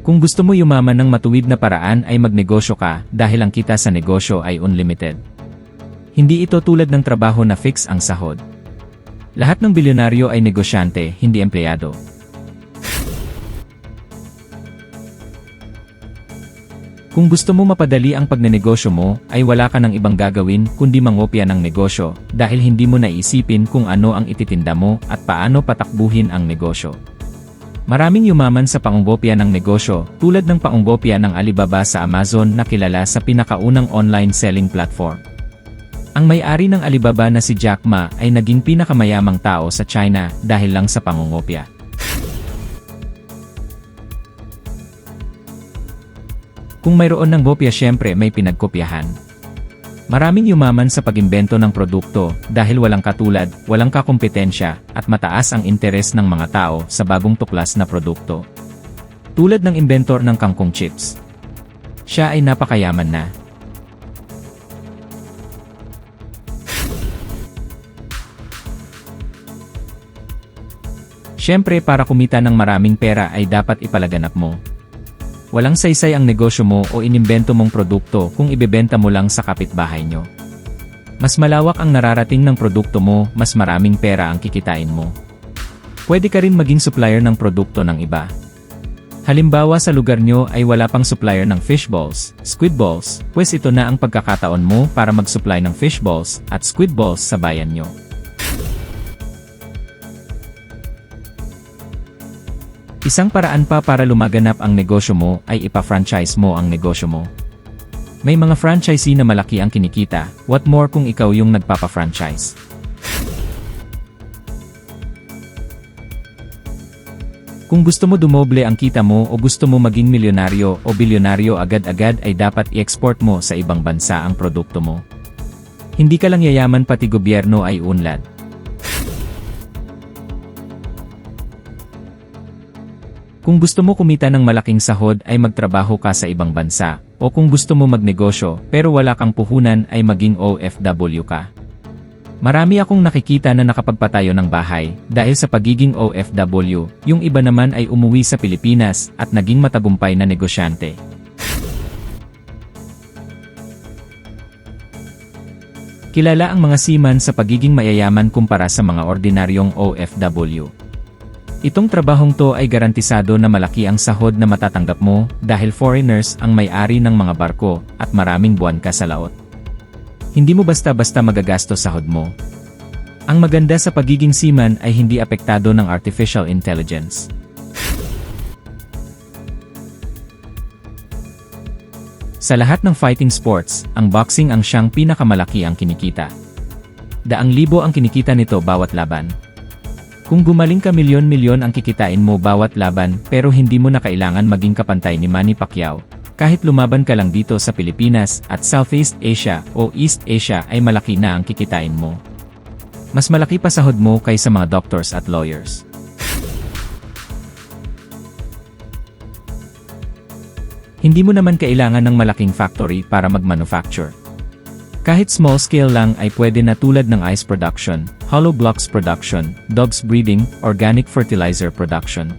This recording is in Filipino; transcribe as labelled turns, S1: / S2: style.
S1: Kung gusto mo yumaman ng matuwid na paraan ay magnegosyo ka dahil ang kita sa negosyo ay unlimited. Hindi ito tulad ng trabaho na fix ang sahod. Lahat ng bilyonaryo ay negosyante, hindi empleyado. Kung gusto mo mapadali ang pagnenegosyo mo, ay wala ka ng ibang gagawin kundi mangopya ng negosyo dahil hindi mo naisipin kung ano ang ititinda mo at paano patakbuhin ang negosyo. Maraming yumaman sa pangungopya ng negosyo tulad ng pangungopya ng Alibaba sa Amazon na kilala sa pinakaunang online selling platform. Ang may-ari ng Alibaba na si Jack Ma ay naging pinakamayamang tao sa China dahil lang sa pangungopya. Kung mayroon ng kopya syempre may pinagkopyahan. Maraming yumaman sa pag-imbento ng produkto dahil walang katulad, walang kakompetensya, at mataas ang interes ng mga tao sa bagong tuklas na produkto. Tulad ng inventor ng kangkong chips. Siya ay napakayaman na. Syempre para kumita ng maraming pera ay dapat ipalaganap mo. Walang saysay ang negosyo mo o inimbento mong produkto kung ibebenta mo lang sa kapitbahay nyo. Mas malawak ang nararating ng produkto mo, mas maraming pera ang kikitain mo. Pwede ka rin maging supplier ng produkto ng iba. Halimbawa sa lugar nyo ay wala pang supplier ng fish balls, squid balls, pues ito na ang pagkakataon mo para mag-supply ng fish balls at squid balls sa bayan nyo. Isang paraan pa para lumaganap ang negosyo mo ay ipa-franchise mo ang negosyo mo. May mga franchisee na malaki ang kinikita, what more kung ikaw yung nagpapa-franchise. Kung gusto mo dumoble ang kita mo o gusto mo maging milyonaryo o bilyonaryo agad-agad ay dapat i-export mo sa ibang bansa ang produkto mo. Hindi ka lang yayaman pati gobyerno ay unlad. Kung gusto mo kumita ng malaking sahod ay magtrabaho ka sa ibang bansa, o kung gusto mo magnegosyo pero wala kang puhunan ay maging OFW ka. Marami akong nakikita na nakapagpatayo ng bahay dahil sa pagiging OFW, yung iba naman ay umuwi sa Pilipinas at naging matagumpay na negosyante. Kilala ang mga seaman sa pagiging mayayaman kumpara sa mga ordinaryong OFW. Itong trabahong to ay garantisado na malaki ang sahod na matatanggap mo dahil foreigners ang may-ari ng mga barko at maraming buwan ka sa laot. Hindi mo basta-basta magagastos sahod mo. Ang maganda sa pagiging seaman ay hindi apektado ng artificial intelligence. Sa lahat ng fighting sports, ang boxing ang siyang pinakamalaki ang kinikita. Daang libo ang kinikita nito bawat laban. Kung gumaling ka milyon-milyon ang kikitain mo bawat laban pero hindi mo na kailangan maging kapantay ni Manny Pacquiao. Kahit lumaban ka lang dito sa Pilipinas at Southeast Asia o East Asia ay malaki na ang kikitain mo. Mas malaki pa sahod mo kaysa mga doctors at lawyers. Hindi mo naman kailangan ng malaking factory para mag-manufacture. Kahit small scale lang ay pwede na tulad ng ice production, hollow blocks production, dogs breeding, organic fertilizer production.